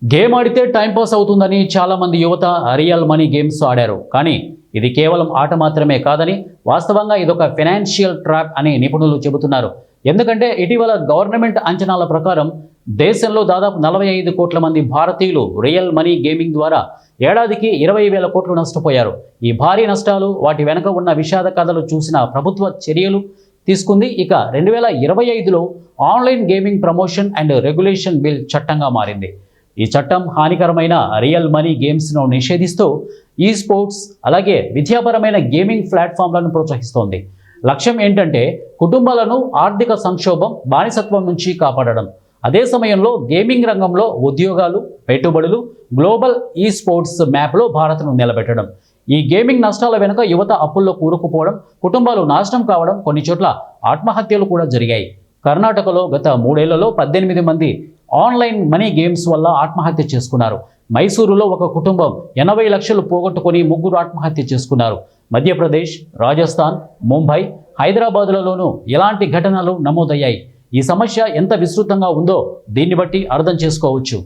Game ఆడితే timepass అవుతుందని చాలామంది యువత రియల్ మనీ గేమ్స్ ఆడారు. కానీ ఇది కేవలం ఆట మాత్రమే కాదని, వాస్తవంగా ఇదొక ఫైనాన్షియల్ ట్రాప్ అని నిపుణులు చెబుతున్నారు. ఎందుకంటే ఇటీవల గవర్నమెంట్ అంచనాల ప్రకారం దేశంలో దాదాపు 45 కోట్ల మంది భారతీయులు రియల్ మనీ గేమింగ్ ద్వారా ఏడాదికి 20,000 కోట్లు నష్టపోయారు. ఈ భారీ నష్టాలు, వాటి వెనుక ఉన్న విషాద కథలు చూసిన ప్రభుత్వ చర్యలు తీసుకుంది. ఇక 2025లో online gaming promotion and regulation bill చట్టంగా మారింది. ఈ చట్టం హానికరమైన రియల్ మనీ గేమ్స్ను నిషేధిస్తూ ఈ స్పోర్ట్స్ అలాగే విద్యాపరమైన గేమింగ్ ప్లాట్ఫామ్లను ప్రోత్సహిస్తోంది. లక్ష్యం ఏంటంటే కుటుంబాలను ఆర్థిక సంక్షోభం, బానిసత్వం నుంచి కాపాడడం. అదే సమయంలో గేమింగ్ రంగంలో ఉద్యోగాలు, పెట్టుబడులు, గ్లోబల్ ఈ స్పోర్ట్స్ మ్యాప్లో భారత్ను నిలబెట్టడం. ఈ గేమింగ్ నష్టాల వెనుక యువత అప్పుల్లో కూరుకుపోవడం, కుటుంబాలు నాశనం కావడం, కొన్ని చోట్ల ఆత్మహత్యలు కూడా జరిగాయి. కర్ణాటకలో గత 3 ఏళ్లలో 18 మంది ఆన్లైన్ మనీ గేమ్స్ వల్ల ఆత్మహత్య చేసుకున్నారు. మైసూరులో ఒక కుటుంబం 80 లక్షలు పోగొట్టుకొని 3 ఆత్మహత్య చేసుకున్నారు. మధ్యప్రదేశ్, రాజస్థాన్, ముంబై, హైదరాబాదులలోనూ ఇలాంటి ఘటనలు నమోదయ్యాయి. ఈ సమస్య ఎంత విస్తృతంగా ఉందో దీన్ని బట్టి అర్థం చేసుకోవచ్చు.